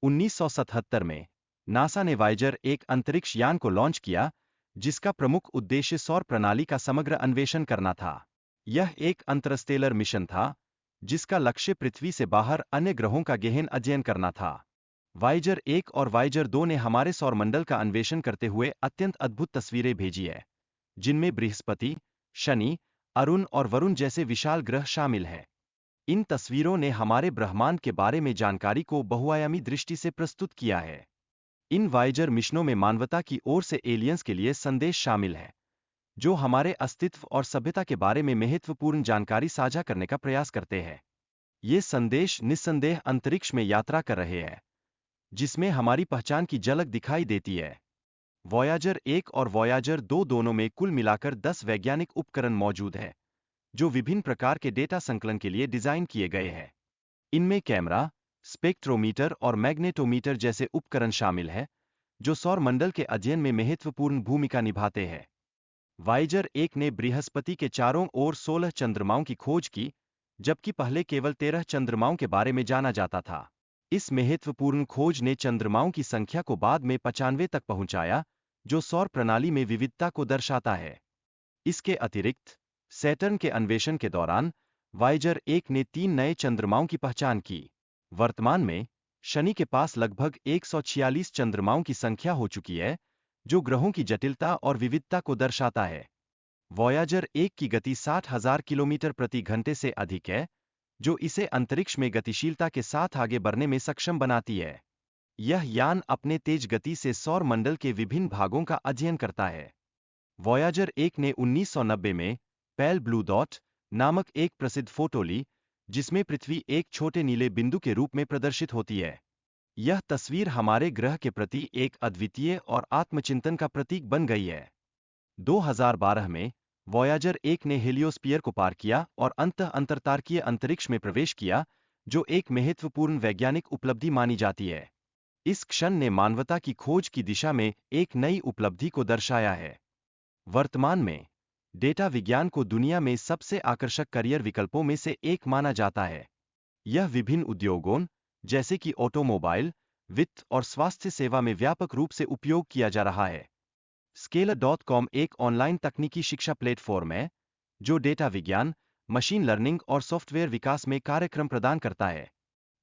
1977 में नासा ने वायेजर एक अंतरिक्ष यान को लॉन्च किया, जिसका प्रमुख उद्देश्य सौर प्रणाली का समग्र अन्वेषण करना था। यह एक अंतरस्टेलर मिशन था, जिसका लक्ष्य पृथ्वी से बाहर अन्य ग्रहों का गहन अध्ययन करना था। वायेजर 1 और वायेजर 2 ने हमारे सौरमंडल का अन्वेषण करते हुए अत्यंत अद्भुत तस्वीरें भेजी है, जिनमें बृहस्पति, शनि, अरुण और वरुण जैसे विशाल ग्रह शामिल हैं। इन तस्वीरों ने हमारे ब्रह्मांड के बारे में जानकारी को बहुआयामी दृष्टि से प्रस्तुत किया है। इन वायेजर मिशनों में मानवता की ओर से एलियंस के लिए संदेश शामिल है, जो हमारे अस्तित्व और सभ्यता के बारे में महत्वपूर्ण जानकारी साझा करने का प्रयास करते हैं। ये संदेश निस्संदेह अंतरिक्ष में यात्रा कर रहे हैं, जिसमें हमारी पहचान की झलक दिखाई देती है। वॉयाजर 1 और वॉयाजर 2 दोनों में कुल मिलाकर 10 वैज्ञानिक उपकरण मौजूद हैं, जो विभिन्न प्रकार के डेटा संकलन के लिए डिजाइन किए गए हैं। इनमें कैमरा, स्पेक्ट्रोमीटर और मैग्नेटोमीटर जैसे उपकरण शामिल हैं, जो सौरमंडल के अध्ययन में महत्वपूर्ण भूमिका निभाते हैं। वायेजर 1 ने बृहस्पति के चारों ओर 16 चंद्रमाओं की खोज की, जबकि पहले केवल 13 चंद्रमाओं के बारे में जाना जाता था। इस महत्वपूर्ण खोज ने चंद्रमाओं की संख्या को बाद में 95 तक पहुंचाया, जो सौर प्रणाली में विविधता को दर्शाता है। इसके अतिरिक्त सैटर्न के अन्वेषण के दौरान वायेजर 1 ने 3 नए चंद्रमाओं की पहचान की। वर्तमान में शनि के पास लगभग 146 चंद्रमाओं की संख्या हो चुकी है, जो ग्रहों की जटिलता और विविधता को दर्शाता है। वॉयाजर 1 की गति 60,000 किलोमीटर प्रति घंटे से अधिक है, जो इसे अंतरिक्ष में गतिशीलता के साथ आगे बढ़ने में सक्षम बनाती है। यह यान अपने तेज गति से सौर मंडल के विभिन्न भागों का अध्ययन करता है। वॉयाजर 1 ने 1990 में पेल ब्लू डॉट नामक एक प्रसिद्ध फोटो ली, जिसमें पृथ्वी एक छोटे नीले बिंदु के रूप में प्रदर्शित होती है। यह तस्वीर हमारे ग्रह के प्रति एक अद्वितीय और आत्मचिंतन का प्रतीक बन गई है। 2012 में वॉयाजर 1 ने हेलियोस्फीयर को पार किया और अंततः अंतरतारकीय अंतरिक्ष में प्रवेश किया, जो एक महत्वपूर्ण वैज्ञानिक उपलब्धि मानी जाती है। इस क्षण ने मानवता की खोज की दिशा में एक नई उपलब्धि को दर्शाया है। वर्तमान में डेटा विज्ञान को दुनिया में सबसे आकर्षक करियर विकल्पों में से एक माना जाता है। यह विभिन्न उद्योगों, जैसे कि ऑटोमोबाइल, वित्त और स्वास्थ्य सेवा में व्यापक रूप से उपयोग किया जा रहा है। स्केलर.com एक ऑनलाइन तकनीकी शिक्षा प्लेटफॉर्म है, जो डेटा विज्ञान, मशीन लर्निंग और सॉफ्टवेयर विकास में कार्यक्रम प्रदान करता है।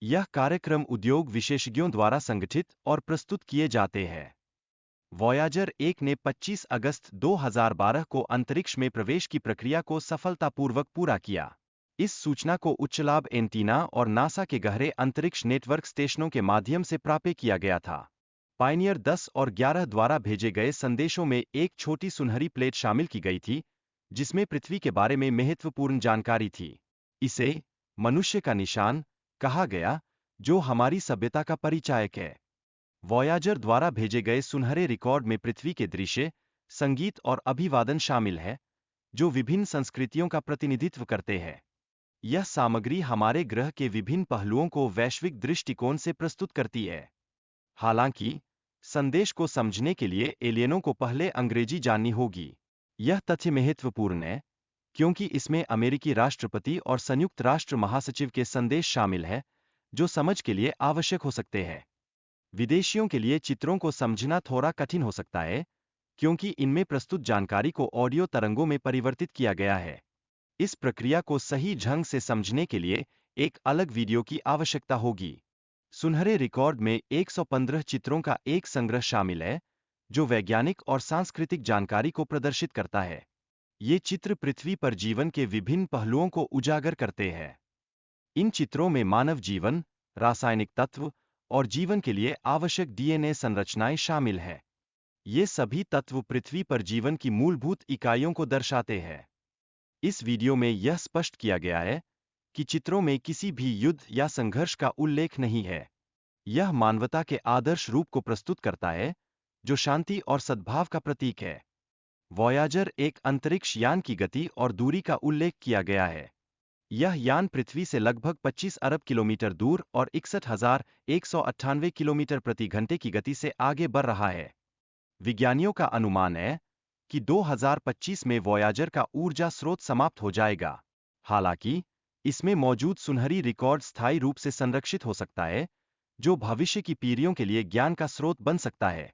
यह कार्यक्रम उद्योग विशेषज्ञों द्वारा संगठित और प्रस्तुत किए जाते हैं। वॉयाजर 1 ने 25 अगस्त 2012 को अंतरिक्ष में प्रवेश की प्रक्रिया को सफलतापूर्वक पूरा किया। इस सूचना को उच्च लाभ एंटीना और नासा के गहरे अंतरिक्ष नेटवर्क स्टेशनों के माध्यम से प्राप्त किया गया था। पायनियर 10 और 11 द्वारा भेजे गए संदेशों में एक छोटी सुनहरी प्लेट शामिल की गई थी, जिसमें पृथ्वी के बारे में महत्वपूर्ण जानकारी थी। इसे मनुष्य का निशान कहा गया, जो हमारी सभ्यता का परिचायक है। वॉयाजर द्वारा भेजे गए सुनहरे रिकॉर्ड में पृथ्वी के दृश्य, संगीत और अभिवादन शामिल है, जो विभिन्न संस्कृतियों का प्रतिनिधित्व करते हैं। यह सामग्री हमारे ग्रह के विभिन्न पहलुओं को वैश्विक दृष्टिकोण से प्रस्तुत करती है। हालांकि संदेश को समझने के लिए एलियनों को पहले अंग्रेजी जाननी होगी। यह तथ्य महत्वपूर्ण है, क्योंकि इसमें अमेरिकी राष्ट्रपति और संयुक्त राष्ट्र महासचिव के संदेश शामिल हैं, जो समझ के लिए आवश्यक हो सकते हैं। विदेशियों के लिए चित्रों को समझना थोड़ा कठिन हो सकता है, क्योंकि इनमें प्रस्तुत जानकारी को ऑडियो तरंगों में परिवर्तित किया गया है। इस प्रक्रिया को सही ढंग से समझने के लिए एक अलग वीडियो की आवश्यकता होगी। सुनहरे रिकॉर्ड में 115 चित्रों का एक संग्रह शामिल है, जो वैज्ञानिक और सांस्कृतिक जानकारी को प्रदर्शित करता है। ये चित्र पृथ्वी पर जीवन के विभिन्न पहलुओं को उजागर करते हैं। इन चित्रों में मानव जीवन, रासायनिक तत्व और जीवन के लिए आवश्यक डीएनए संरचनाएं शामिल हैं। ये सभी तत्व पृथ्वी पर जीवन की मूलभूत इकाइयों को दर्शाते हैं। इस वीडियो में यह स्पष्ट किया गया है कि चित्रों में किसी भी युद्ध या संघर्ष का उल्लेख नहीं है। यह मानवता के आदर्श रूप को प्रस्तुत करता है, जो शांति और सद्भाव का प्रतीक है। वॉयाजर एक अंतरिक्ष यान की गति और दूरी का उल्लेख किया गया है। यह यान पृथ्वी से लगभग 25 अरब किलोमीटर दूर और 61,198 किलोमीटर प्रति घंटे की गति से आगे बढ़ रहा है। विज्ञानियों का अनुमान है कि 2025 में वॉयाजर का ऊर्जा स्रोत समाप्त हो जाएगा। हालांकि इसमें मौजूद सुनहरी रिकॉर्ड स्थायी रूप से संरक्षित हो सकता है, जो भविष्य की पीढ़ियों के लिए ज्ञान का स्रोत बन सकता है।